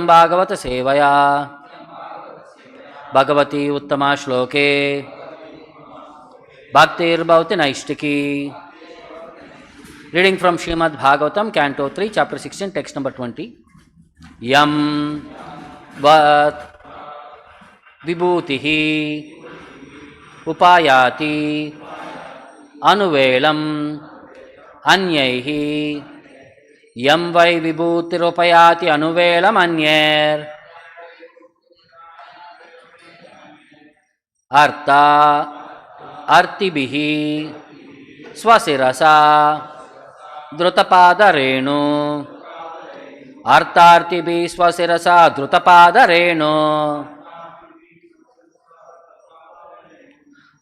भागवत सेवया भगवती उत्तमा श्लोके भक्तिर्भवति नैष्टिकी. Reading from Srimad Bhagavatam, Canto 3, Chapter 16, text number 20. Yam vat vibhutihi upayati anuvelam anyaihi. Yam vai vibhutirupayati anuvelam anyer. Artha artibihi swasirasa drutapadarenu. Arthartibi swasirasa drutapadarenu.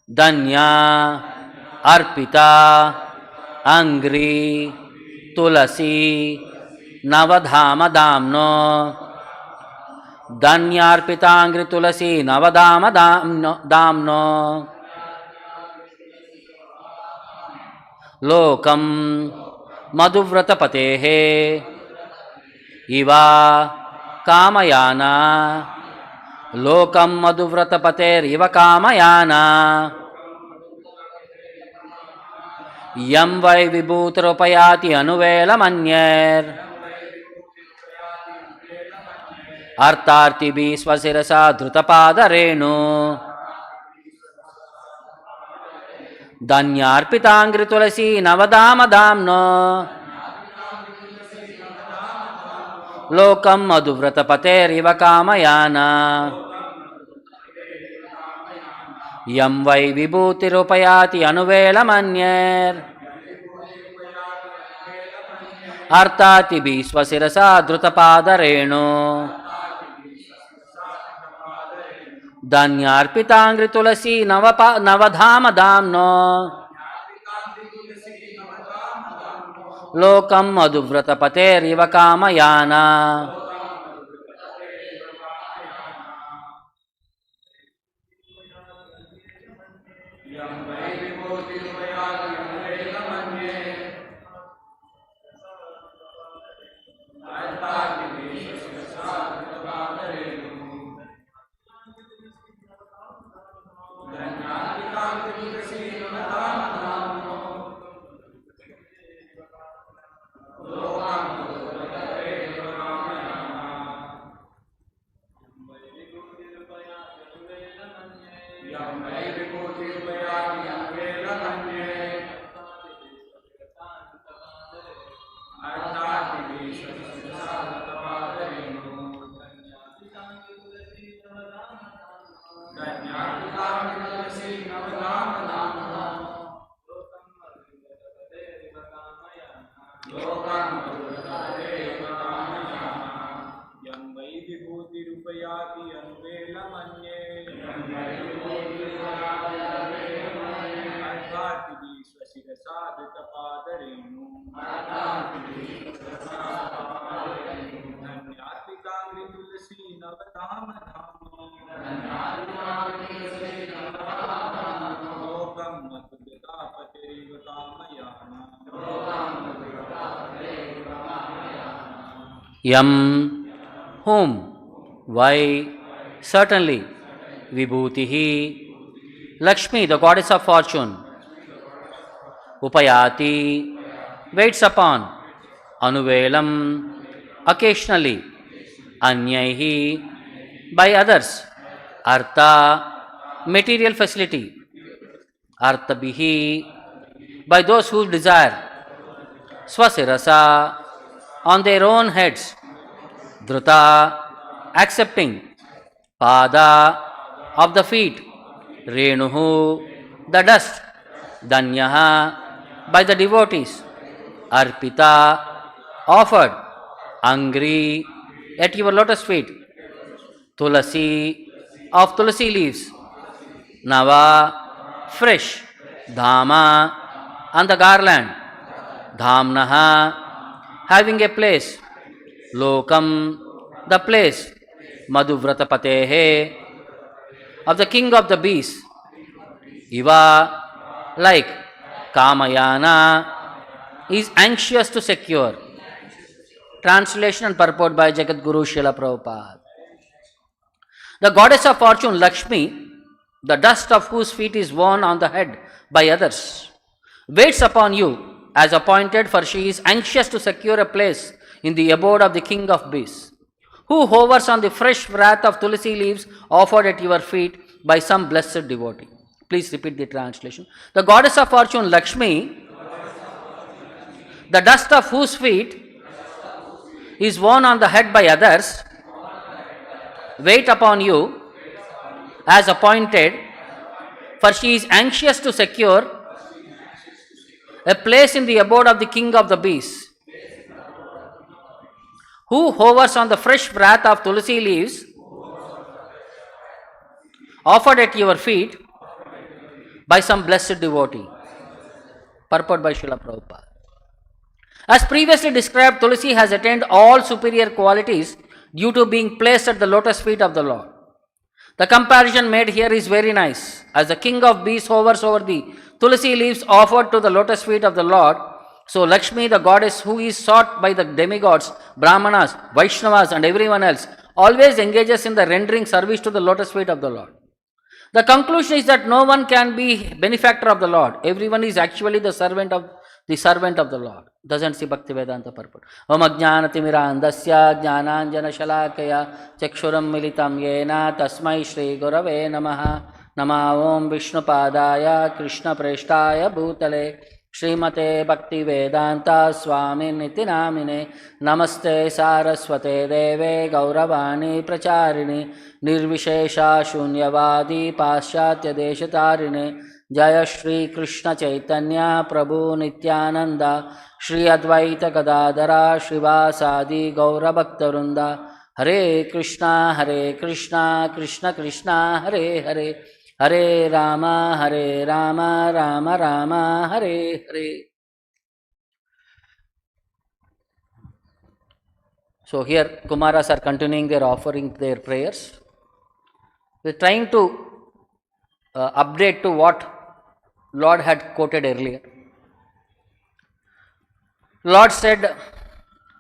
Danya arpita angri tulasī navadhama damno. Danya arpita angri tulasī navadhama damno. Lokam madhuvrata patehe iva kamayana. Lokam madhuvrata pater iva kamayana. Yam vai vibhutirupayati anuvelam anyer. Arthartibi swasirasa drutapadarenu. Danyarpitangri tulasī navadhama damno. Lokam madhuvrata pater iva kamayana. Yam vai vibhutirupayati anuvelam anyer. Arthartibi swasirasa drutapadarenu. Danyarpitangri tulasī navadhama damno. Lokam madhuvrata pater iva kamayana. Yam, whom, why, certainly, Vibhutihi, Lakshmi, the goddess of fortune, Upayati, waits upon, Anuvelam, occasionally, Anyaihi, by others, Artha, material facility, Arthabihi, by those who desire, Swasirasa, on their own heads, Dhruta, accepting, Pada, of the feet, Renuhu, the dust, Danyaha, by the devotees, Arpita, offered, Angri, at your lotus feet, Tulasī, of tulasī leaves, Nava, fresh, Dhama, and the garland, Dhamnaha, having a place, Lokam, the place, Madhuvrata Patehe, of the king of the beasts, Iva, like Kamayana, is anxious to secure, Translation and purport by Jagadguru Srila Prabhupada. The goddess of fortune, Lakshmi, the dust of whose feet is worn on the head by others, waits upon you as appointed, for she is anxious to secure a place in the abode of the king of beasts, who hovers on the fresh wreath of tulasī leaves offered at your feet by some blessed devotee. Please repeat the translation. The goddess of fortune, Lakshmi, the dust of whose feet is worn on the head by others, wait upon you as appointed, for she is anxious to secure a place in the abode of the king of the beasts, who hovers on the fresh wreath of tulasī leaves offered at your feet by some blessed devotee. Purport by Srila Prabhupada. As previously described, tulasī has attained all superior qualities due to being placed at the lotus feet of the Lord. The comparison made here is very nice. As the king of beasts hovers over the tulasī leaves offered to the lotus feet of the Lord, so Lakshmi, the goddess who is sought by the demigods, Brahmanas, Vaishnavas and everyone else, always engages in the rendering service to the lotus feet of the Lord. The conclusion is that no one can be benefactor of the Lord. Everyone is actually the servant of the Lord. Doesn't see Bhakti Vedanta purport. Om ajnanatimirandasya jnananjana shalakaya chakshuram militam yena tasmai shri gurave namaha. Nama Om Vishnu Padaya Krishna Preshtaya Bhutale Srimate Bhakti Vedanta Swamy Niti Namine Namaste Saraswate Deve Gauravani Pracharini Nirvishesha Shunyavadi Paschatya Deshatarine Jaya Shri Krishna Chaitanya Prabhu Nityananda Shri Advaita Gadadara Shrivasadi Gaura Bhaktarunda Hare Krishna Krishna Krishna Hare Hare Hare Rama Rama Rama Hare Hare. So here Kumaras are continuing their offering their prayers. They are trying to update to what Lord had quoted earlier. Lord said,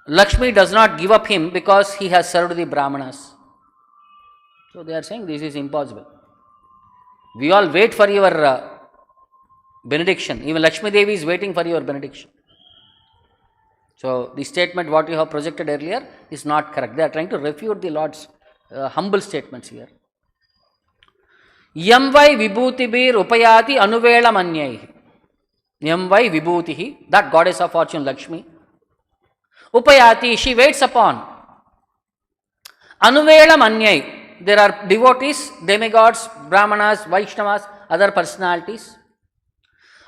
Lakshmi does not give up him because he has served the Brahmanas. So they are saying this is impossible. We all wait for your benediction. Even Lakshmi Devi is waiting for your benediction. So the statement what you have projected earlier is not correct. They are trying to refute the Lord's humble statements here. Yam vai vibhutibhir upayati anuvela manyaihi. Yam vai vibhutihi, that goddess of fortune Lakshmi. Upayati, she waits upon. Anuvela manyai. There are devotees, demigods, Brahmanas, Vaishnavas, other personalities.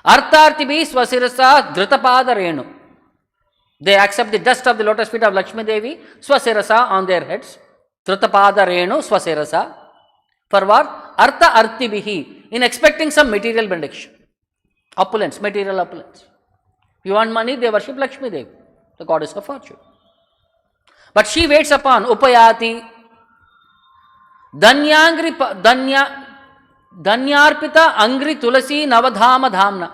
Arthartibhi swasirasa dritapada renu. They accept the dust of the lotus feet of Lakshmi Devi, swasirasa on their heads. Dritapada renu swasirasa. For what? Artha artibihi. In expecting some material benediction. Opulence, material opulence. If you want money, they worship Lakshmi Devi, the goddess of fortune. But she waits upon upayati. Danyarpita angri tulasī navadhama dhamna.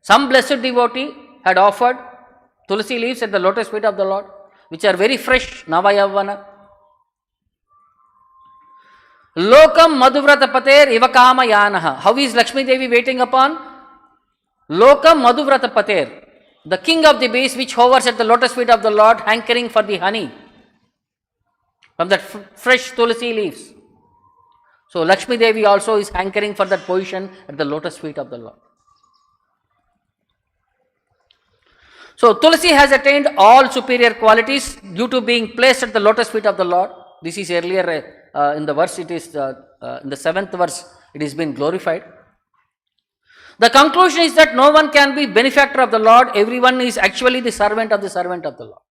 Some blessed devotee had offered tulasī leaves at the lotus feet of the Lord, which are very fresh, navayavana. Lokam madhuvrata pater ivakama yanaha. How is Lakshmi Devi waiting upon? Lokam madhuvrata pater, the king of the beasts which hovers at the lotus feet of the Lord, hankering for the honey from that fresh tulasī leaves. So Lakshmi Devi also is hankering for that position at the lotus feet of the Lord. So tulasī has attained all superior qualities due to being placed at the lotus feet of the Lord. This is earlier in the verse, it is in the 7th verse, it has been glorified. The conclusion is that no one can be benefactor of the Lord. Everyone is actually the servant of the Lord.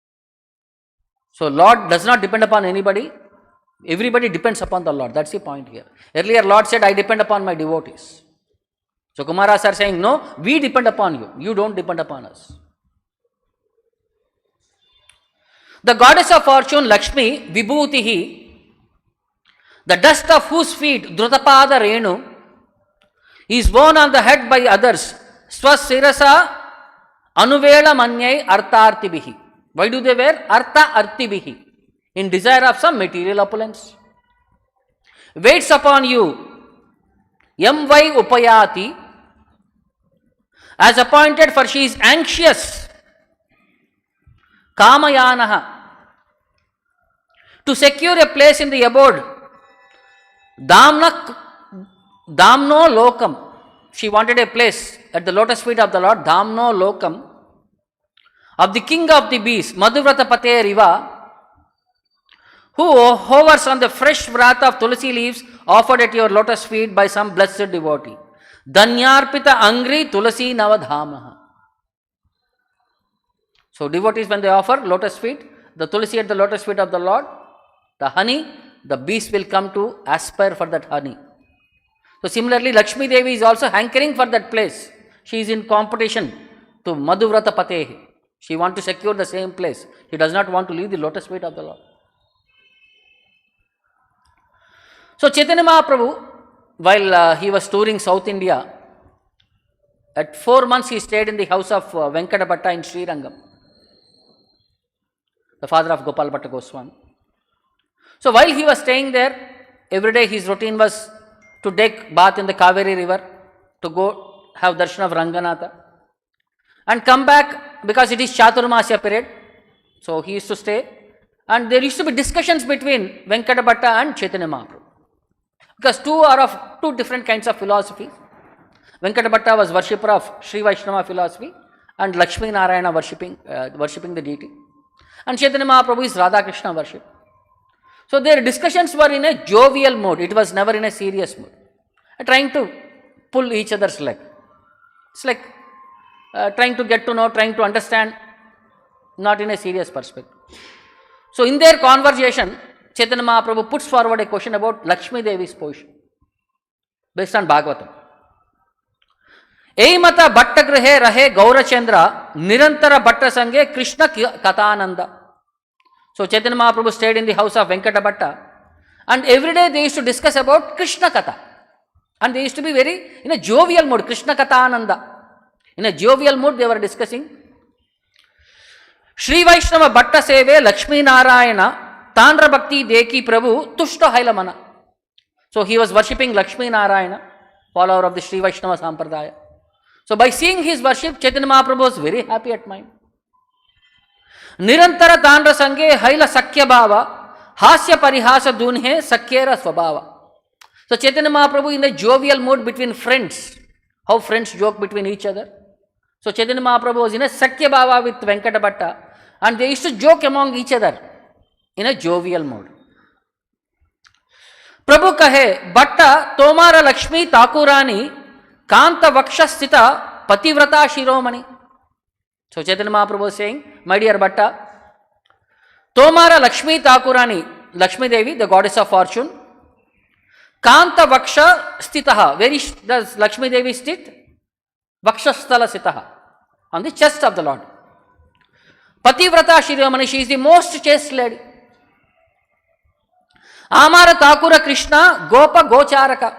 So Lord does not depend upon anybody. Everybody depends upon the Lord. That's the point here. Earlier Lord said, I depend upon my devotees. So Kumaras are saying, no, we depend upon you. You don't depend upon us. The goddess of fortune, Lakshmi, Vibhutihi, the dust of whose feet, Drutapada Renu, is worn on the head by others. Swasirasa Anuvela Manyai Arthartibihi. Why do they wear? Artha artibihi, in desire of some material opulence. Waits upon you, yam vai upayati, as appointed, for she is anxious, kamayanaha, to secure a place in the abode, damno lokam. She wanted a place at the lotus feet of the Lord, damno lokam, of the king of the beasts, Madhuvrata Pate Riva, who hovers on the fresh wreath of tulasī leaves offered at your lotus feet by some blessed devotee. Danyarpita angri tulasī navadhamaha. So devotees, when they offer lotus feet, the tulasī at the lotus feet of the Lord, the honey, the beast will come to aspire for that honey. So similarly, Lakshmi Devi is also hankering for that place. She is in competition to Madhuvrata Patehi. She wants to secure the same place. She does not want to leave the lotus feet of the Lord. So Chaitanya Mahaprabhu, while he was touring South India, at 4 months he stayed in the house of Venkata Bhatta in Srirangam, the father of Gopal Bhatta Goswami. So while he was staying there, every day his routine was to take bath in the Kaveri river, to go have darshan of Ranganatha, and come back because it is Chaturmasya period. So he used to stay, and there used to be discussions between Venkata Bhatta and Chaitanya Mahaprabhu, because two are of two different kinds of philosophy. Venkata Bhatta was worshipper of Sri Vaishnava philosophy, and Lakshmi Narayana worshipping the deity, and Chaitanya Mahaprabhu is Radha Krishna worship. So their discussions were in a jovial mode. It was never in a serious mode, trying to pull each other's leg. It's like trying to get to know, trying to understand, not in a serious perspective. So in their conversation, Chaitanya Mahaprabhu puts forward a question about Lakshmi Devi's position based on Bhagavatam. Eimata Bhatta Grihe Rahe Gaurachandra Nirantara Bhatta Sange Krishna Katananda. So Chaitanya Mahaprabhu stayed in the house of Venkata Bhatta, and every day they used to discuss about Krishna Katha, and they used to be very in a jovial mood. Krishna Katananda, in a jovial mood they were discussing. Sri Vaishnava Bhatta Seve Lakshmi Narayana Tandra Bhakti Deki Prabhu Tushta Hailamana. So he was worshipping Lakshmi Narayana, follower of the Sri Vaishnava Sampradaya. So by seeing his worship, Chaitanya Mahaprabhu was very happy at mind. Nirantara Tandra Sange Haila Sakya Bhava Hasya Parihasa Dunhe Sakyera Swabhava. So Chaitanya Mahaprabhu in a jovial mood between friends, how friends joke between each other. So Chaitanya Mahaprabhu was in a Sakya Bhava with Venkata Bhatta, and they used to joke among each other in a jovial mode. Prabhu kahe, Bhatta Tomara Lakshmi Thakurani Kanta Vaksha Sthita Pativrata Shiromani. So Chaitanya Mahaprabhu was saying, my dear Bhatta, Tomara Lakshmi Thakurani, Lakshmi Devi, the goddess of fortune, Kanta Vaksha Sthitaha, where does Lakshmi Devi sit? Vaksha Sthala Sthitaha, on the chest of the Lord. Pativrata Shiromani, she is the most chaste lady. Amara Thakura Krishna Gopa Gocharaka,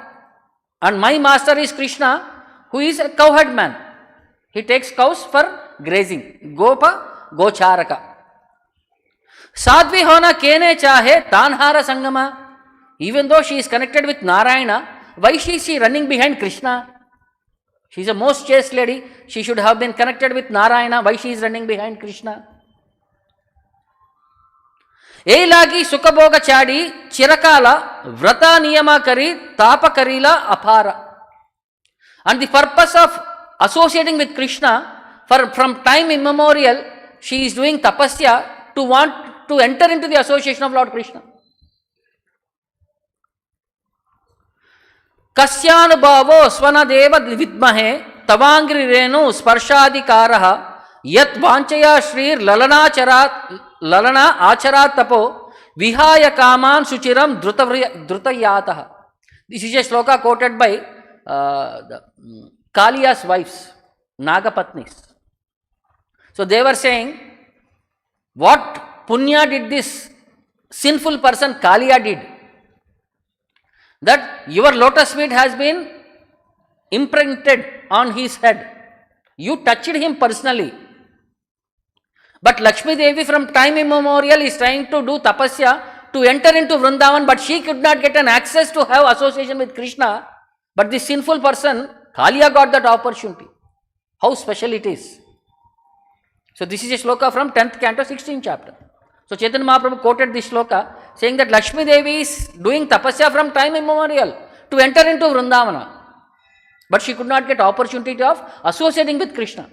and my master is Krishna, who is a cowherd man. He takes cows for grazing. Gopa Gocharaka. Sadhvi hona kene chahe tanhara sangama. Even though she is connected with Narayana, why is she running behind Krishna? She is a most chaste lady. She should have been connected with Narayana. Why she is running behind Krishna? Elagi Sukabhoga Chadi Chirakala Vrata Niyama Kari Tapa Karila Apara. And the purpose of associating with Krishna, from time immemorial, she is doing tapasya to want to enter into the association of Lord Krishna. Kasyanubhavo Svanadeva Vidmahe Tavangri Renu Sparshadikaraha Yat Vanchaya Shrir Lalana Acharat Tapo Vihaya Kaman Suchiram Drutayataha. This is a shloka quoted by Kaliya's wives, Nagapatnis. So they were saying, what punya did this sinful person Kaliya did? That your lotus feet has been imprinted on his head. You touched him personally. But Lakshmi Devi from time immemorial is trying to do tapasya to enter into Vrindavan, but she could not get an access to have association with Krishna. But this sinful person, Kaliya, got that opportunity. How special it is. So this is a shloka from 10th canto, 16th chapter. So Chaitanya Mahaprabhu quoted this shloka saying that Lakshmi Devi is doing tapasya from time immemorial to enter into Vrindavana. But she could not get opportunity of associating with Krishna.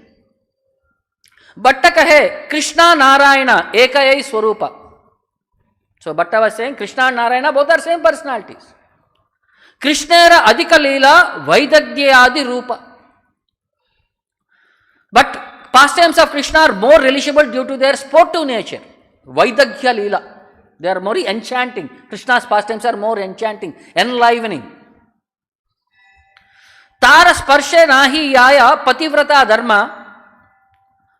Bhatta kahe, Krishna Narayana, ekayai swarupa. So Bhatta was saying Krishna and Narayana both are same personalities. Krishnera adhika leela vaidagya rupa. But pastimes of Krishna are more relishable due to their sportive nature. Vaidagya leela. They are more enchanting. Krishna's pastimes are more enchanting, enlivening. Tara sparshe nahi yaya pativrata dharma.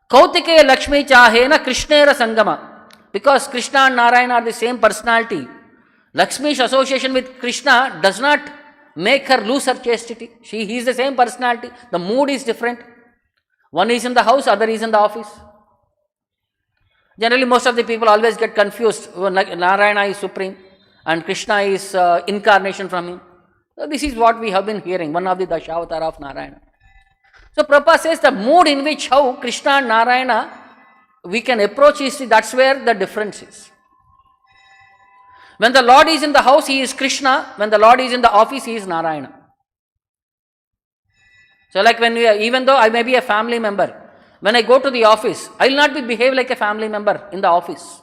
Kautike Lakshmi chahena Krishnera sangama. Because Krishna and Narayana are the same personality. Lakshmi's association with Krishna does not make her lose her chastity. He is the same personality. The mood is different. One is in the house, other is in the office. Generally, most of the people always get confused. Narayana is supreme and Krishna is incarnation from him. So this is what we have been hearing, one of the Dashavatara of Narayana. So Prabhupada says the mood in which how Krishna and Narayana we can approach is, that's where the difference is. When the Lord is in the house, he is Krishna. When the Lord is in the office, he is Narayana. So like when even though I may be a family member, when I go to the office, I will not behave like a family member in the office.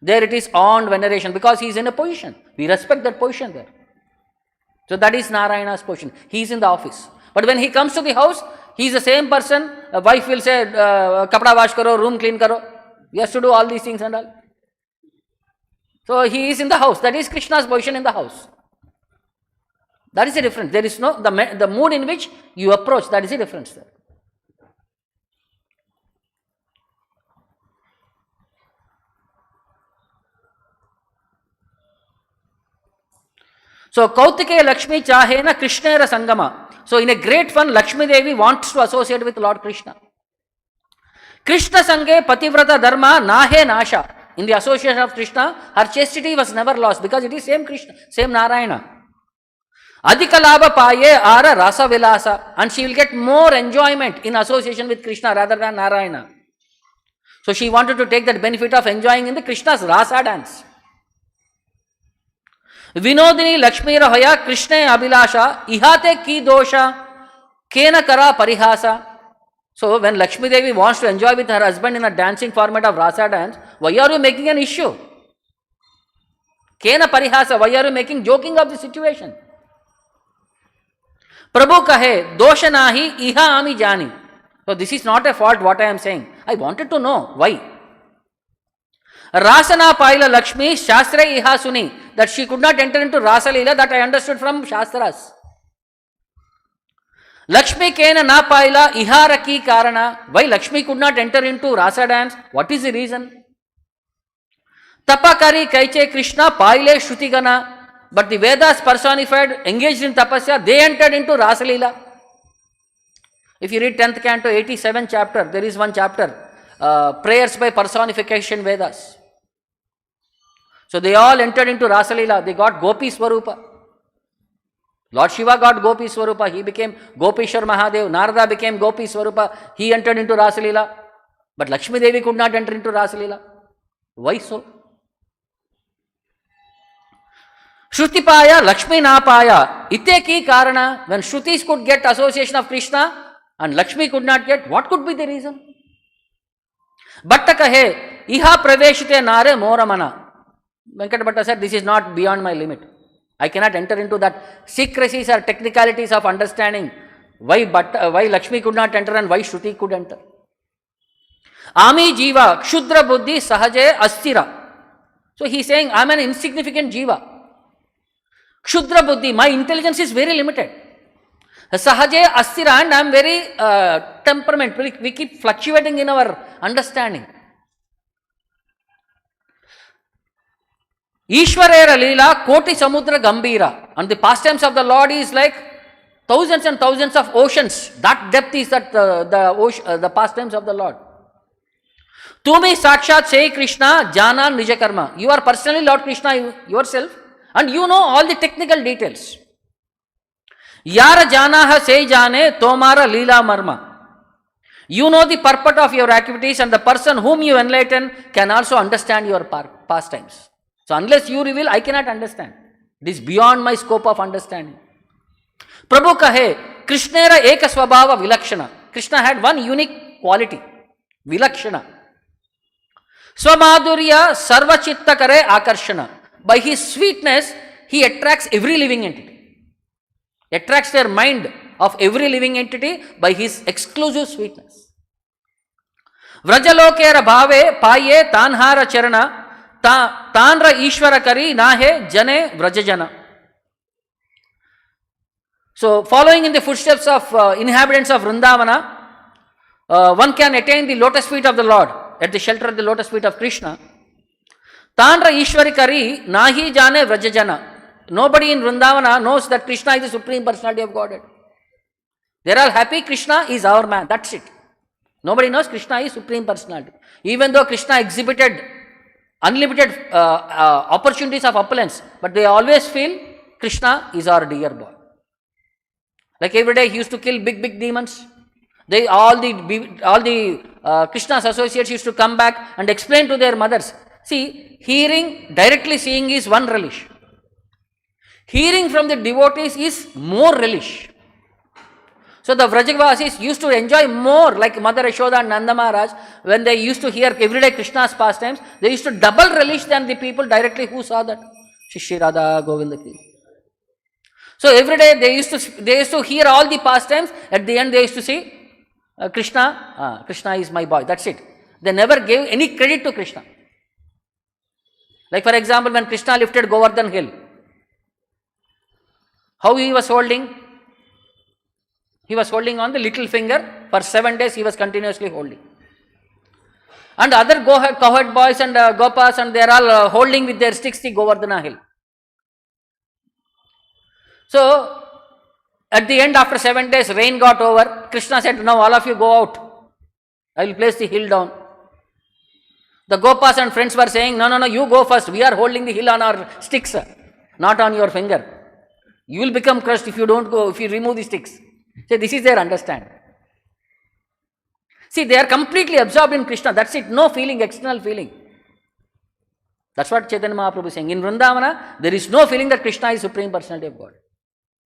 There it is on veneration because he is in a position. We respect that position there. So that is Narayana's position. He is in the office. But when he comes to the house, he is the same person. A wife will say, kapda wash karo, room clean karo. He has to do all these things and all. So he is in the house. That is Krishna's position in the house. That is the difference. There is no, the mood in which you approach, that is the difference there. So, Kautike Lakshmi chahena Krishnera sangama. So, in a great fun, Lakshmi Devi wants to associate with Lord Krishna. Krishna sange pativrata dharma nahe nasha. In the association of Krishna, her chastity was never lost because it is same Krishna, same Narayana. Adhika labha paye ara rasa vilasa. And she will get more enjoyment in association with Krishna rather than Narayana. So, she wanted to take that benefit of enjoying in the Krishna's rasa dance. Vinodini Lakshmi Rahaya Krishna Abhilasha Ihate ki dosha Kena Kara Parihasa. So when Lakshmi Devi wants to enjoy with her husband in a dancing format of Rasa dance, why are you making an issue? Kena Parihasa, why are you making joking of the situation? Prabhu kahe dosha nahi iha ami jani. So this is not a fault what I am saying. I wanted to know why. Rasana Paila Lakshmi Shastra Iha Suni, that she could not enter into Rasa Leela, that I understood from Shastras. Lakshmi Kena Na Paila Ihara Ki Karana, why Lakshmi could not enter into Rasa dance? What is the reason? Tapakari Kaiche Krishna Paile Shrutigana, but the Vedas personified, engaged in tapasya, they entered into Rasa Leela. If you read 10th canto, 87th chapter, there is one chapter, prayers by personification Vedas. So they all entered into Rasa Leela. They got Gopi Swarupa. Lord Shiva got Gopi Swarupa. He became Gopishwar Mahadev. Narada became Gopi Swarupa. He entered into Rasa Leela. But Lakshmi Devi could not enter into Rasa Leela. Why so? Shrutipaya, Lakshmi Napaya. Ite ki karana. When Shrutis could get association of Krishna and Lakshmi could not get, what could be the reason? Bhatta kahe, iha praveshite nare moramana. Venkat Bhatta said, this is not beyond my limit. I cannot enter into that secrecies or technicalities of understanding why Lakshmi could not enter and why Shruti could enter. Ami jiva, kshudra buddhi sahaje astira. So he is saying, I am an insignificant jiva. Kshudra buddhi, my intelligence is very limited. Sahaje astira, and I am very temperament. We keep fluctuating in our understanding. Ishwarera Leela Koti Samudra Gambira. And the pastimes of the Lord is like thousands and thousands of oceans. That depth is that the pastimes of the Lord. Tumi Sakshat say Krishna, Jana Nija Karma. You are personally Lord Krishna yourself and you know all the technical details. Yara Jana ha say Jane, Tomara Leela Marma. You know the purport of your activities and the person whom you enlighten can also understand your pastimes. So unless you reveal, I cannot understand. It is beyond my scope of understanding. Prabhu kahe, Krishnera eka swabhava vilakshana. Krishna had one unique quality, vilakshana. Swamadhurya sarva chitta kare akarshana. By his sweetness, he attracts every living entity. Attracts their mind of every living entity by his exclusive sweetness. Vrajalokera bhave paye tanhara charana tanra ishvara kari nahe jane vrajajana. So, following in the footsteps of inhabitants of Vrindavana, one can attain the lotus feet of the Lord at the shelter of the lotus feet of Krishna. Tanra ishvari kari nahi jane vrajajana. Nobody in Vrindavana knows that Krishna is the Supreme Personality of Godhead. They are all happy Krishna is our man, that's it. Nobody knows Krishna is Supreme Personality. Even though Krishna exhibited unlimited opportunities of opulence, but they always feel Krishna is our dear boy. Like every day he used to kill big demons. All the Krishna's associates used to come back and explain to their mothers. See, hearing, directly seeing is one relish. Hearing from the devotees is more relish. So the Vrajavasis used to enjoy more, like Mother Yashoda and Nanda Maharaj, when they used to hear everyday Krishna's pastimes, they used to double relish than the people directly who saw that. Shri Radha Govinda Ki. So every day they used to hear all the pastimes. At the end they used to say, Krishna is my boy. That's it. They never gave any credit to Krishna. Like for example, when Krishna lifted Govardhan Hill, how he was holding? He was holding on the little finger. For 7 days he was continuously holding. And other cowherd boys and gopas, and they are all holding with their sticks the Govardhana Hill. So, at the end, after 7 days, rain got over. Krishna said, now all of you go out. I will place the hill down. The gopas and friends were saying, no, you go first. We are holding the hill on our sticks, not on your finger. You will become crushed if you don't go, if you remove the sticks. So, this is their understanding. See, they are completely absorbed in Krishna. That's it. No feeling, external feeling. That's what Chaitanya Mahaprabhu is saying. In Vrindavana, there is no feeling that Krishna is Supreme Personality of God.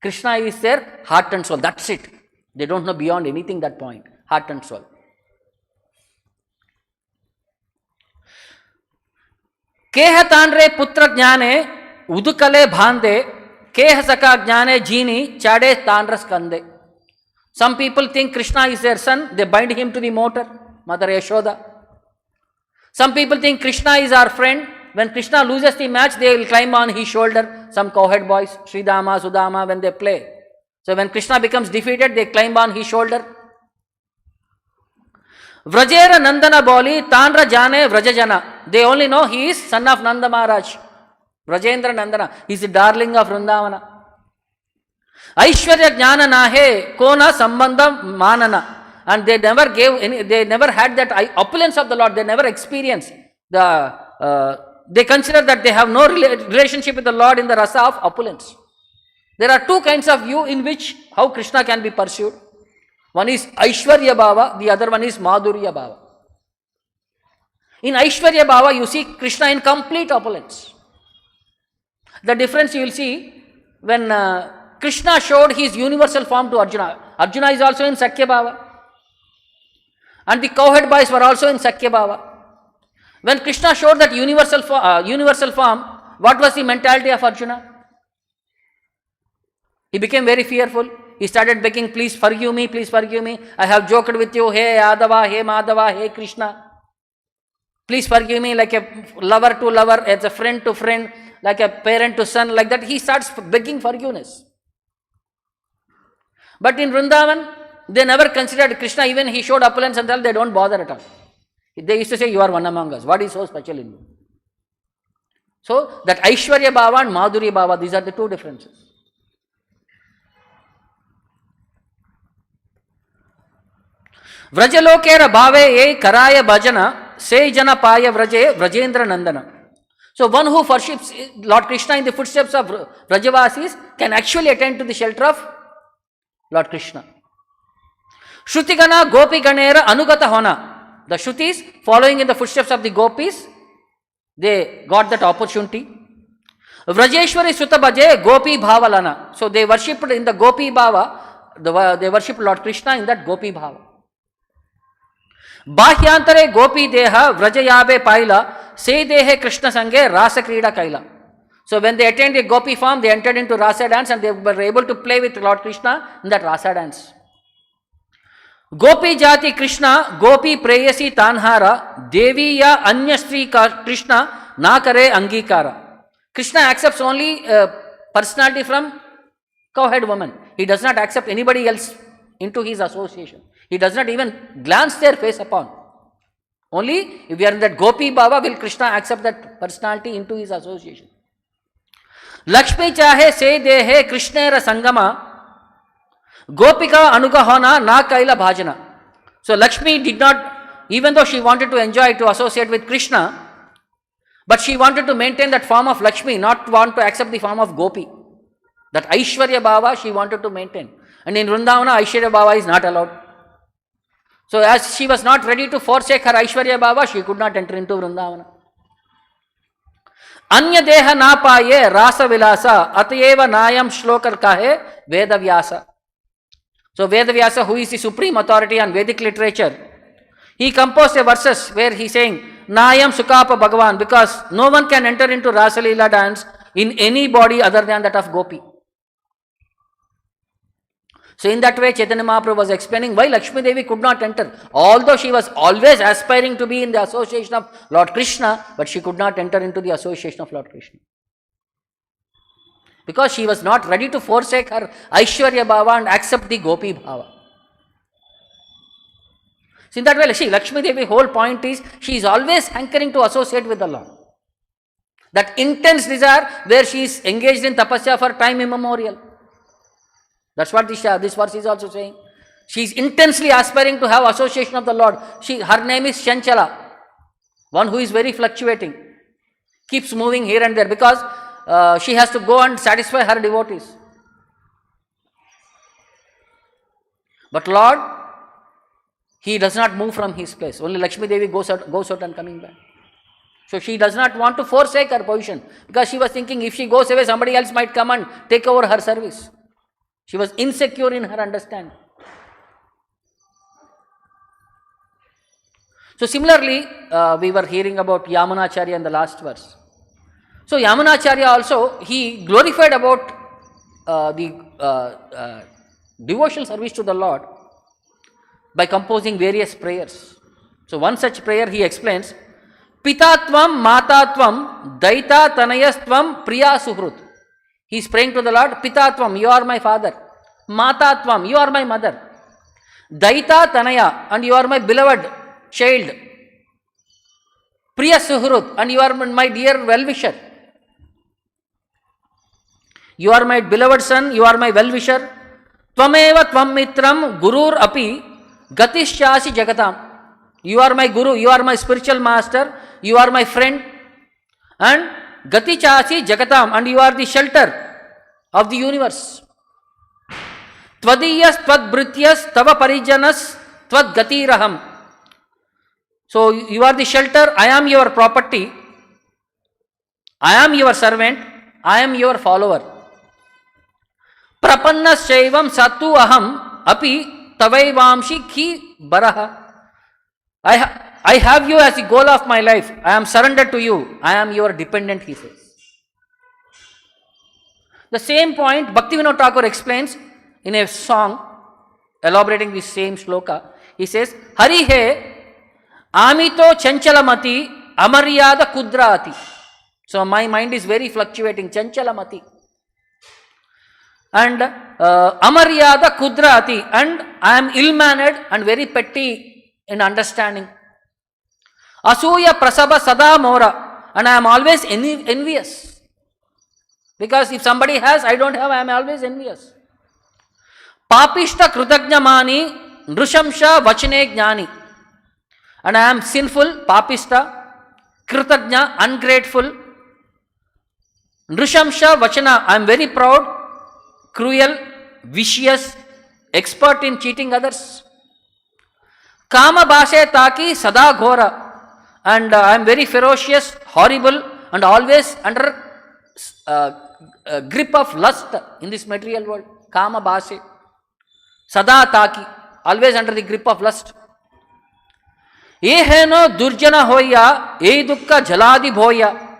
Krishna is their heart and soul. That's it. They don't know beyond anything that point. Heart and soul. Keha tanre putra jnane udukale bhande keha saka jnane jini chade tanras kande. Some people think Krishna is their son. They bind him to the motor. Mother Yashoda. Some people think Krishna is our friend. When Krishna loses the match, they will climb on his shoulder. Some cowherd boys, Sridama, Sudama, when they play. So when Krishna becomes defeated, they climb on his shoulder. Vrajera Nandana Boli, Tanra Jane Vrajajana. They only know he is son of Nanda Maharaj. Vrajendra Nandana. He is the darling of Vrindavana. Aishwarya Jnana Nahe, Kona Sambandha Manana. And they never gave any, they never had that opulence of the Lord. They never experienced they consider that they have no relationship with the Lord in the rasa of opulence. There are two kinds of view in which how Krishna can be pursued. One is Aishwarya Bhava, the other one is Madhurya Bhava. In Aishwarya Bhava, you see Krishna in complete opulence. The difference you will see when Krishna showed his universal form to Arjuna. Arjuna is also in Sakya Bhava. And the cowherd boys were also in Sakya Bhava. When Krishna showed that universal form, what was the mentality of Arjuna? He became very fearful. He started begging, please forgive me, please forgive me. I have joked with you, hey Adava, hey Madhava, hey Krishna. Please forgive me, like a lover to lover, as a friend to friend, like a parent to son, like that. He starts begging forgiveness. But in Vrindavan, they never considered Krishna, even he showed opulence and all, they don't bother at all. They used to say, you are one among us. What is so special in you? So, that Aishwarya Bhava and Madhurya Bhava, these are the two differences. Vrajalokera bhave ye karaya bhajana Sejana Paya Vraje Vrajendra Nandana. So one who worships Lord Krishna in the footsteps of Vrajavasis can actually attain to the shelter of Lord Krishna. Shrutigana Gopi Ganera Anugata Hona. The Shrutis following in the footsteps of the Gopis, they got that opportunity. Vrajeshwari Sutabhaje Gopi Bhavalana. So they worshipped in the Gopi Bhava, they worshipped Lord Krishna in that Gopi Bhava. Bhahyantare Gopi Deha Vrajayabe Paila Se Dehe Krishna Sange Rasa Krida Kaila. So when they attained a Gopi form, they entered into Rasa dance and they were able to play with Lord Krishna in that Rasa dance. Gopi Jati Krishna Gopi Preyasi Tanhara Devi Ya Anya Sri Krishna Nakare Angikara. Krishna accepts only personality from cowhead woman. He does not accept anybody else into his association. He does not even glance their face upon. Only if we are in that Gopi Baba, will Krishna accept that personality into his association. Lakshmi chahe se dehe Krishnera Sangama Gopika Anugahana na Kaila Bhajana. So Lakshmi did not, even though she wanted to enjoy to associate with Krishna, but she wanted to maintain that form of Lakshmi, not want to accept the form of Gopi. That Aishwarya Baba she wanted to maintain. And in Vrindavana, Aishwarya Baba is not allowed. So as she was not ready to forsake her Aishwarya Baba, she could not enter into Vrindavana. Anya deha na paye rasa vilasa atayeva nayam shlokar kahe Veda Vyasa. So Veda Vyasa, who is the supreme authority on Vedic literature, he composed a verses where he is saying, Nayam Sukapa Bhagavan, because no one can enter into Rasa Leela dance in any body other than that of Gopi. So in that way, Chaitanya Mahaprabhu was explaining why Lakshmi Devi could not enter. Although she was always aspiring to be in the association of Lord Krishna, but she could not enter into the association of Lord Krishna. Because she was not ready to forsake her Aishwarya Bhava and accept the Gopi Bhava. So in that way, see, Lakshmi Devi's whole point is, she is always hankering to associate with the Lord. That intense desire where she is engaged in tapasya for time immemorial. That's what this verse is also saying. She is intensely aspiring to have association of the Lord. Her name is Shanchala, one who is very fluctuating, keeps moving here and there because she has to go and satisfy her devotees. But Lord, He does not move from His place. Only Lakshmi Devi goes out and coming back. So she does not want to forsake her position because she was thinking if she goes away, somebody else might come and take over her service. She was insecure in her understanding. So similarly, we were hearing about Yamunacharya in the last verse. So Yamunacharya also, he glorified about the devotional service to the Lord by composing various prayers. So one such prayer he explains, Pitatvam Matatvam Daita Tanayastvam Priya Suhrut. He is praying to the Lord, Pitatvam, you are my father. Matatvam, you are my mother. Daita Tanaya, and you are my beloved child. Priya Suhrut, and you are my dear well-wisher. You are my beloved son, you are my well-wisher. Tvameva Tvam Mitram Gurur Api Gatishyasi Jagatam. You are my guru, you are my spiritual master, you are my friend. And Gatichasi Jagatam, and you are the shelter of the universe. Tvadiyas Tvadbhrityas Tava Parijanas Tvad Gatiraham. So you are the shelter, I am your property, I am your servant, I am your follower. Prapannas Shaivam Satu Aham Api Tavaivamshi Ki Baraha. I have you as the goal of my life. I am surrendered to you. I am your dependent, he says. The same point Bhaktivinoda Thakur explains in a song elaborating this same shloka. He says, Hari he amito chanchalamati amaryada kudrati. So my mind is very fluctuating, chanchalamati. And amaryada kudrati, and I am ill-mannered and very petty in understanding. Asuya prasaba sada mora, and I am always envious. Because if somebody has, I don't have, I am always envious. Papishta krutagnyamani nrushamsha vachane jnani. and I am sinful, papista, kritagna, ungrateful, nrishamsha vachana, I am very proud, cruel, vicious, expert in cheating others. Kama bhashe taki sada ghora, and I am very ferocious, horrible, and always under grip of lust in this material world. Kama bhashe, sada taki, always under the grip of lust. Eheno durjana hoya, e dukkha jaladi bhoya.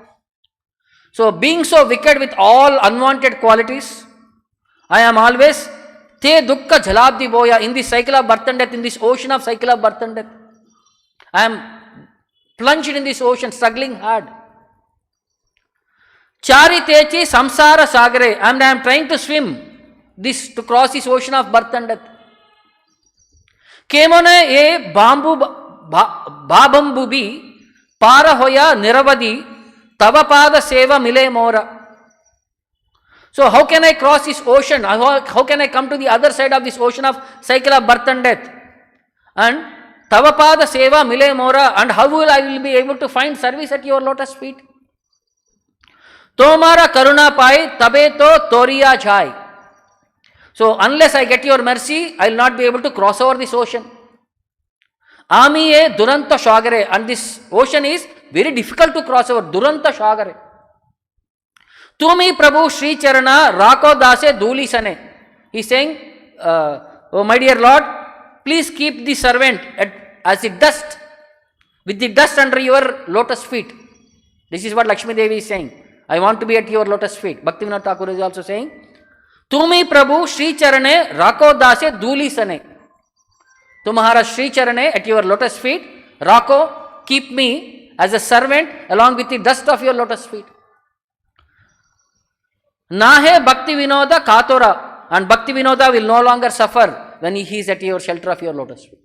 So being so wicked with all unwanted qualities, I am always te dukkha jalabdi boya, in this cycle of birth and death, in this ocean of cycle of birth and death. I am plunged in this ocean, struggling hard. Charitechi samsara sagare, and I am trying to swim this, to cross this ocean of birth and death. Kemone e babambubi para hoya niravadi tavapada seva mile mora. So how can I cross this ocean? How can I come to the other side of this ocean of cycle of birth and death? And tavapada seva mile mora, and how will I be able to find service at your lotus feet? Tomara karuna pai tabe to toriya jai. So unless I get your mercy, I will not be able to cross over this ocean. Ami e duranta shagare, and this ocean is very difficult to cross over. Duranta shagare. Tumi Prabhu Sri Charana Rako Dase Duli Sane. He is saying, oh my dear Lord, please keep the servant as the dust, with the dust under your lotus feet. This is what Lakshmi Devi is saying. I want to be at your lotus feet. Bhaktivinoda Thakur is also saying, Tumi Prabhu Sri Charane Rako Dase Duli Sane. Tumhara Sri Charane, at your lotus feet, Rako, keep me as a servant along with the dust of your lotus feet. Nahe Bhakti Vinoda Katora, and Bhakti Vinoda will no longer suffer when he is at your shelter of your lotus feet.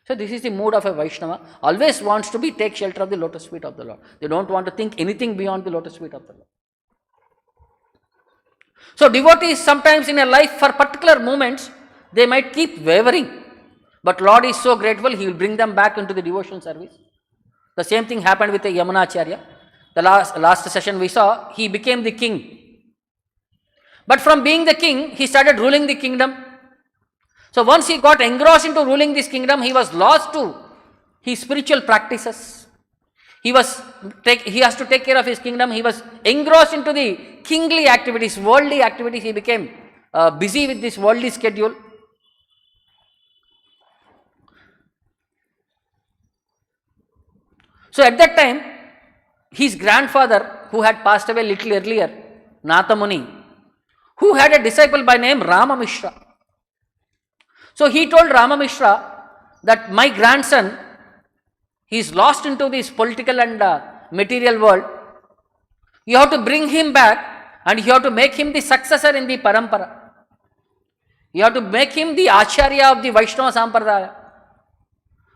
So this is the mood of a Vaishnava, always wants to take shelter of the lotus feet of the Lord. They don't want to think anything beyond the lotus feet of the Lord. So devotees sometimes in a life, for particular moments, they might keep wavering, but Lord is so grateful, He will bring them back into the devotional service. The same thing happened with the Yamunacharya. The last session we saw, he became the king. But from being the king, he started ruling the kingdom. So once he got engrossed into ruling this kingdom, he was lost to his spiritual practices. He has to take care of his kingdom. He was engrossed into the kingly activities, worldly activities. He became busy with this worldly schedule. So at that time, his grandfather, who had passed away little earlier, Natha Muni, who had a disciple by name Rama Mishra. So he told Rama Mishra that my grandson, he is lost into this political and material world. You have to bring him back and you have to make him the successor in the parampara. You have to make him the Acharya of the Vaishnava Sampradaya.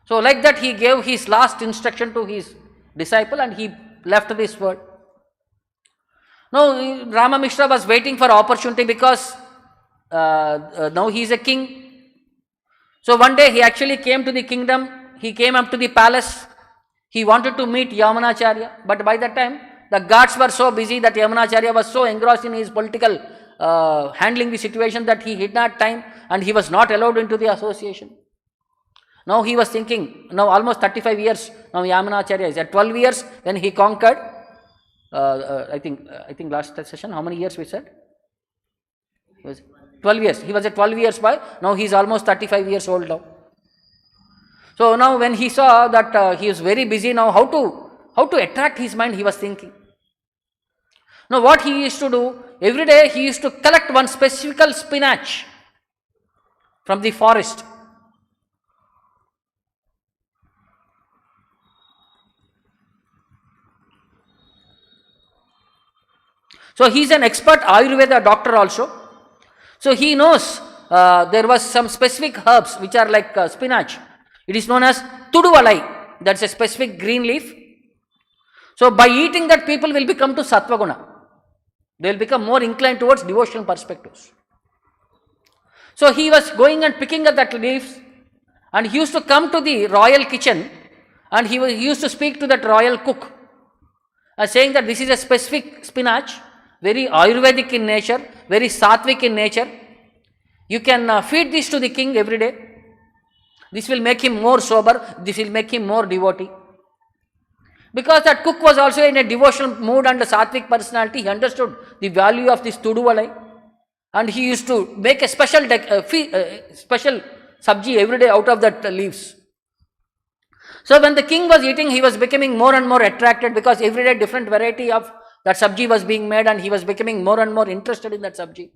So like that he gave his last instruction to his disciple and he left this world. Now Rama Mishra was waiting for opportunity because now he is a king. So one day he actually came to the kingdom, he came up to the palace, he wanted to meet Yamunacharya, but by that time the guards were so busy that Yamunacharya was so engrossed in his political handling the situation that he had not time and he was not allowed into the association. Now he was thinking, now almost 35 years, now Yamunacharya is at 12 years when he conquered, I think last session, how many years we said? It was 12 years. He was at 12 years by, now he is almost 35 years old now. So now when he saw that he is very busy now, how to attract his mind, he was thinking. Now what he used to do, every day he used to collect one specific spinach from the forest. So he is an expert Ayurveda doctor also. So he knows there was some specific herbs which are like spinach. It is known as tuduvalai. That's a specific green leaf. So by eating that, people will become to sattva guna. They will become more inclined towards devotional perspectives. So he was going and picking up that leaves And he used to come to the royal kitchen and he used to speak to that royal cook, saying that this is a specific spinach, very Ayurvedic in nature, very sattvic in nature. You can feed this to the king every day. This will make him more sober, this will make him more devotee. Because that cook was also in a devotional mood and a sattvic personality, he understood the value of this tuduvalai. And he used to make a special sabji every day out of that leaves. So when the king was eating, he was becoming more and more attracted, because every day different variety of that sabji was being made and he was becoming more and more interested in that sabji.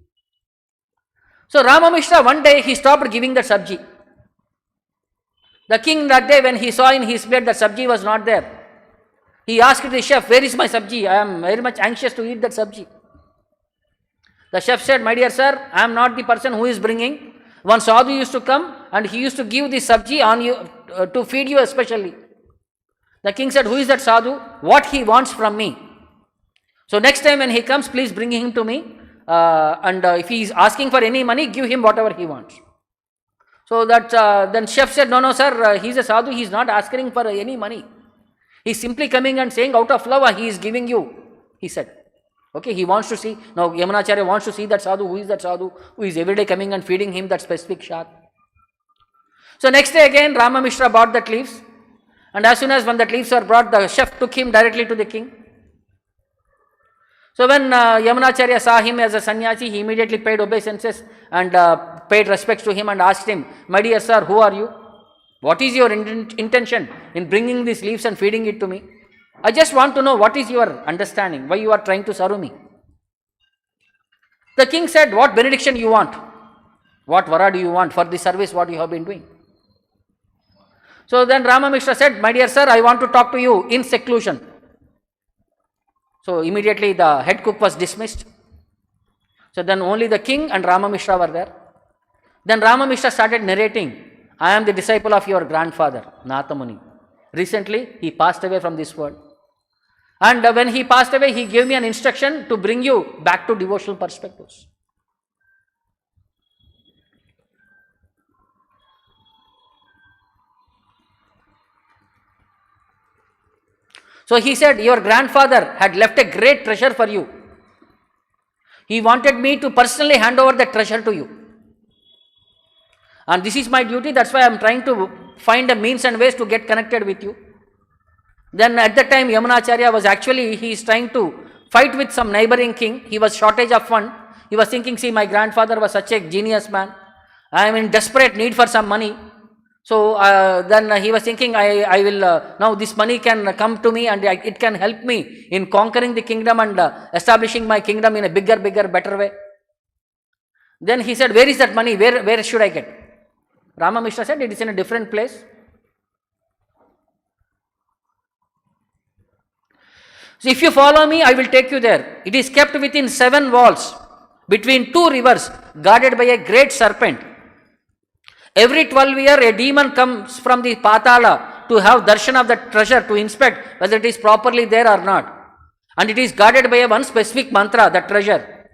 So Rama Mishra, one day he stopped giving that sabji. The king that day, when he saw in his plate that sabji was not there, he asked the chef, where is my sabji? I am very much anxious to eat that sabji. The chef said, my dear sir, I am not the person who is bringing. One sadhu used to come and he used to give this sabji on you to feed you especially. The king said, who is that sadhu? What he wants from me? So next time when he comes, please bring him to me. And if he is asking for any money, give him whatever he wants. So that then chef said, no sir, he is a sadhu, he is not asking for any money. He is simply coming and saying out of love, he is giving you, he said. Okay, he wants to see, now Yamunacharya wants to see that sadhu, who is that sadhu, who is every day coming and feeding him that specific shad. So next day again, Rama Mishra bought that leaves, and as soon as when that leaves were brought, the chef took him directly to the king. So when Yamunacharya saw him as a sannyasi, he immediately paid obeisances and paid respects to him and asked him, my dear sir, who are you? What is your intention in bringing these leaves and feeding it to me? I just want to know what is your understanding, why you are trying to serve me. The king said, what benediction you want? What vara do you want for the service what you have been doing? So then Rama Mishra said, my dear sir, I want to talk to you in seclusion. So immediately the head cook was dismissed. So then only the king and Rama Mishra were there. Then Rama Mishra started narrating, I am the disciple of your grandfather, Natha Muni. Recently, he passed away from this world. And when he passed away, he gave me an instruction to bring you back to devotional perspectives. So he said, your grandfather had left a great treasure for you. He wanted me to personally hand over that treasure to you. And this is my duty, that's why I am trying to find a means and ways to get connected with you. Then at that time, Yamunacharya was actually, he is trying to fight with some neighboring king. He was shortage of fund. He was thinking, see, my grandfather was such a genius man. I am in desperate need for some money. So then he was thinking, I will, now this money can come to me and it can help me in conquering the kingdom and establishing my kingdom in a bigger, better way. Then he said, where is that money? Where should I get? Rama Mishra said, it is in a different place. So if you follow me, I will take you there. It is kept within 7 walls, between 2 rivers, guarded by a great serpent. Every 12 years, a demon comes from the Patala to have darshan of the treasure, to inspect whether it is properly there or not. And it is guarded by one specific mantra, the treasure.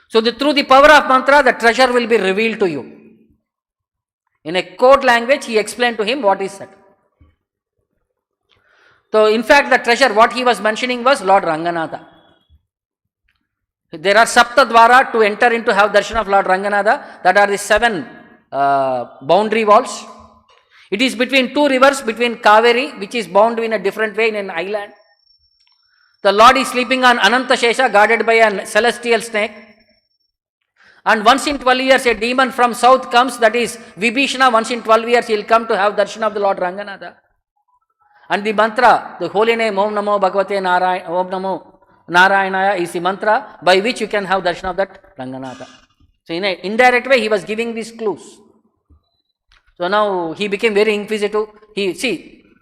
So through the power of mantra, the treasure will be revealed to you. In a code language, he explained to him what is that. So in fact, the treasure, what he was mentioning was Lord Ranganatha. There are Saptadvara to enter into have darshan of Lord Ranganatha. That are the 7 boundary walls. It is between 2 rivers, between Kaveri, which is bound in a different way in an island. The Lord is sleeping on Anantashesha, guarded by a celestial snake. And once in 12 years, a demon from south comes, that is Vibhishana. Once in 12 years, he will come to have darshan of the Lord Ranganatha. And the mantra, the holy name, Om Namo Bhagavate Narayana, Om Namo Narayanaya is the mantra by which you can have darshan of that Ranganatha. So in an indirect way, he was giving these clues. So now he became very inquisitive.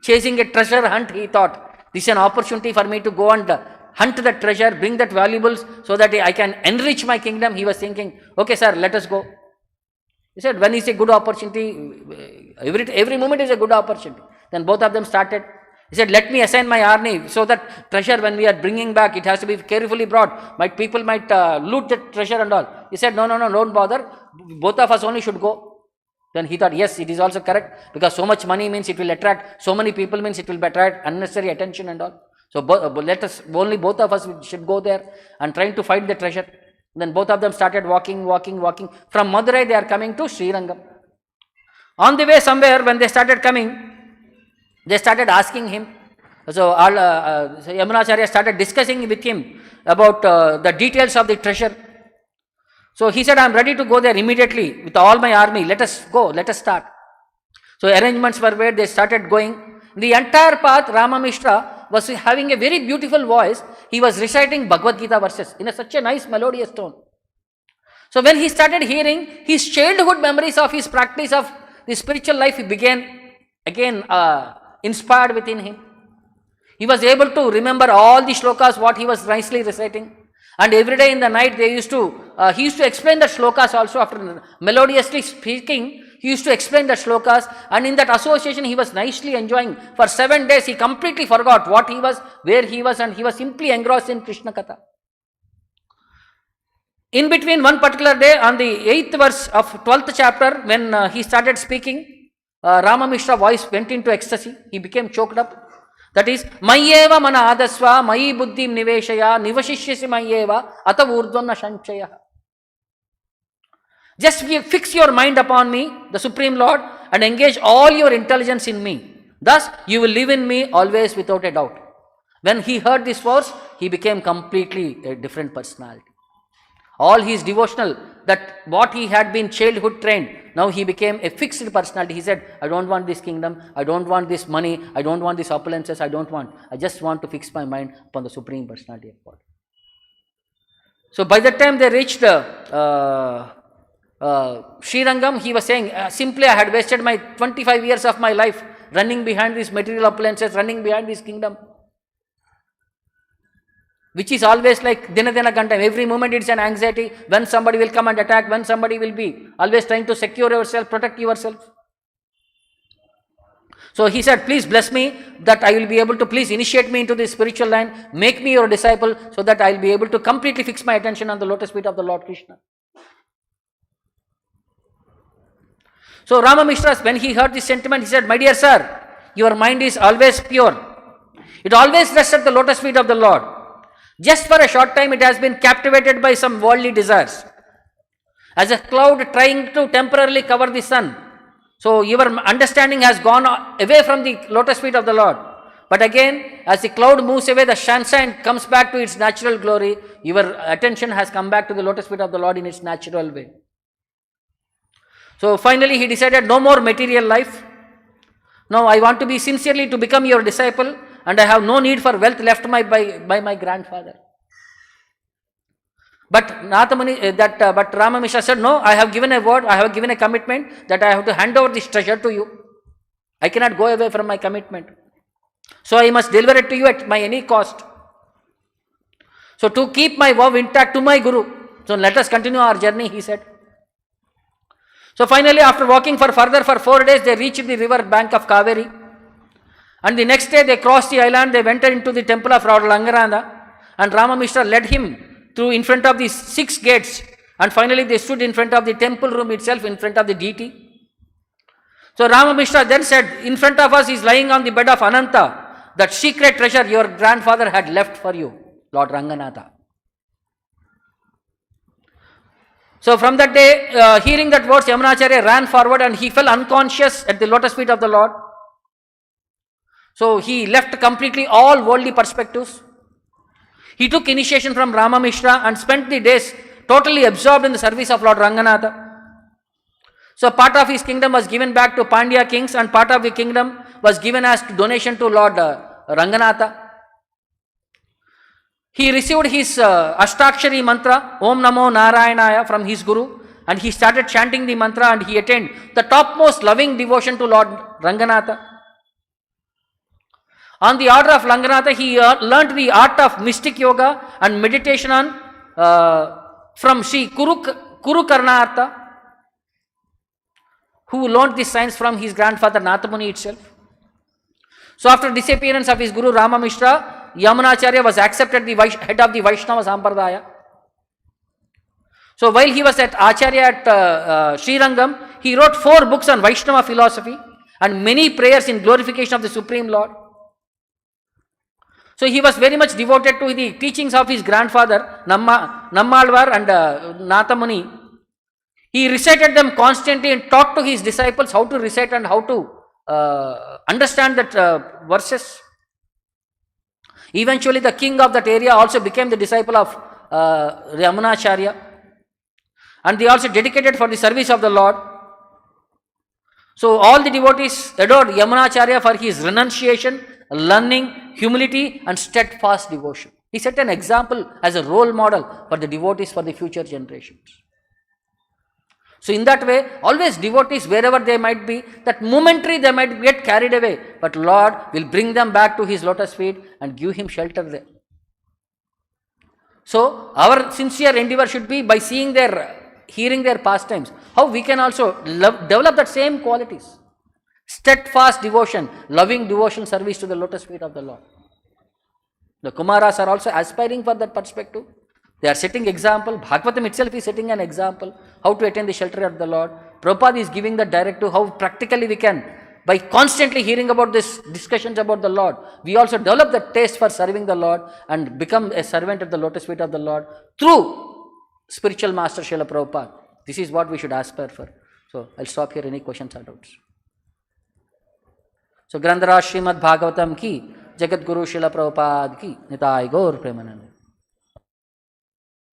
Chasing a treasure hunt, he thought, this is an opportunity for me to go and hunt that treasure, bring that valuables so that I can enrich my kingdom. He was thinking, okay sir, let us go. He said, when is a good opportunity? Every moment is a good opportunity. Then both of them started. He said, let me assign my army so that treasure, when we are bringing back, it has to be carefully brought. People might loot that treasure and all. He said, no, don't bother. Both of us only should go. Then he thought, yes, it is also correct, because so much money means it will attract, so many people means it will attract unnecessary attention and all. So only both of us should go there and trying to find the treasure. Then both of them started walking. From Madurai they are coming to Srirangam. On the way somewhere, when they started coming, they started asking him. So Yamunacharya started discussing with him about the details of the treasure. So he said, I am ready to go there immediately with all my army. Let us go, let us start. So arrangements were made, they started going. The entire path, Rama Mishra was having a very beautiful voice. He was reciting Bhagavad Gita verses in such a nice melodious tone. So when he started hearing, his childhood memories of his practice of the spiritual life, he began again inspired within him. He was able to remember all the shlokas, what he was nicely reciting. And every day in the night, he used to explain the shlokas also. After melodiously speaking, he used to explain the shlokas, and in that association, he was nicely enjoying. For 7 days, he completely forgot what he was, where he was, and he was simply engrossed in Krishna Katha. In between one particular day, on the 8th verse of 12th chapter, when he started speaking, Rama Mishra voice went into ecstasy. He became choked up. That is, Mayeva mana adasva, mayi buddhim niveshaya, nivashishyasi mayeva, ata urdhvanna shanchaya. Just fix your mind upon me, the Supreme Lord, and engage all your intelligence in me. Thus, you will live in me always without a doubt. When he heard this verse, he became completely a different personality. All his devotional, that what he had been childhood trained, now he became a fixed personality. He said, I don't want this kingdom, I don't want this money, I don't want these opulences, I just want to fix my mind upon the Supreme Personality of God. So by the time they reached Srirangam, he was saying, simply I had wasted my 25 years of my life running behind these material opulences, running behind this kingdom, which is always like dina gantam. Every moment it's an anxiety, when somebody will come and attack, when somebody will be always trying to secure yourself, protect yourself. So he said, please bless me, that I will be able to, please initiate me into this spiritual line, make me your disciple, so that I will be able to completely fix my attention on the lotus feet of the Lord Krishna. So Rama Mishra, when he heard this sentiment, he said, my dear sir, your mind is always pure. It always rests at the lotus feet of the Lord. Just for a short time, it has been captivated by some worldly desires. As a cloud trying to temporarily cover the sun. So your understanding has gone away from the lotus feet of the Lord. But again, as the cloud moves away, the sunshine comes back to its natural glory. Your attention has come back to the lotus feet of the Lord in its natural way. So finally he decided, no more material life. Now I want to be sincerely to become your disciple, and I have no need for wealth left by my grandfather. But Rama Mishra said, no, I have given a word, I have given a commitment that I have to hand over this treasure to you. I cannot go away from my commitment. So I must deliver it to you at my any cost. So to keep my vow intact to my Guru. So let us continue our journey, he said. So finally, after walking for 4 days, they reached the river bank of Kaveri. And the next day they crossed the island, they went into the temple of Lord Ranganatha, and Rama Mishra led him through in front of the 6 gates, and finally they stood in front of the temple room itself, in front of the deity. So Rama Mishra then said, in front of us is lying on the bed of Ananta, that secret treasure your grandfather had left for you, Lord Ranganatha. So from that day, hearing that words, Yamunacharya ran forward and he fell unconscious at the lotus feet of the Lord. So he left completely all worldly perspectives. He took initiation from Rama Mishra and spent the days totally absorbed in the service of Lord Ranganatha. So part of his kingdom was given back to Pandya kings, and part of the kingdom was given as donation to Lord Ranganatha. He received his Ashtakshari mantra, Om Namo Narayanaya, from his Guru, and he started chanting the mantra, and he attained the topmost loving devotion to Lord Ranganatha. On the order of Ranganatha, he learnt the art of mystic yoga and meditation from Sri Kuru Karnartha, who learnt this science from his grandfather Nathamuni itself. So after disappearance of his Guru Rama Mishra, Yamunacharya was accepted the head of the Vaishnava Sampradaya. So while he was at Acharya at Srirangam, he wrote 4 books on Vaishnava philosophy and many prayers in glorification of the Supreme Lord. So he was very much devoted to the teachings of his grandfather, Nammalvar and Nathamuni. He recited them constantly and taught to his disciples how to recite and how to understand that verses. Eventually the king of that area also became the disciple of Yamunacharya, and they also dedicated for the service of the Lord. So all the devotees adored Yamunacharya for his renunciation, learning, humility and steadfast devotion. He set an example as a role model for the devotees for the future generations. So in that way, always devotees, wherever they might be, that momentary they might get carried away, but Lord will bring them back to his lotus feet and give him shelter there. So our sincere endeavor should be, by seeing hearing their pastimes, how we can also develop that same qualities. Steadfast devotion, loving devotion, service to the lotus feet of the Lord. The Kumaras are also aspiring for that perspective. They are setting example. Bhagavatam itself is setting an example how to attain the shelter of the Lord. Prabhupada is giving the directive how practically we can, by constantly hearing about this discussions about the Lord, we also develop the taste for serving the Lord and become a servant at the lotus feet of the Lord through spiritual master Srila Prabhupada. This is what we should aspire for. So I'll stop here. Any questions or doubts? So Grandhara Srimad Bhagavatam ki, Jagat Guru Srila Prabhupada ki, Nitai Gaur Premanand.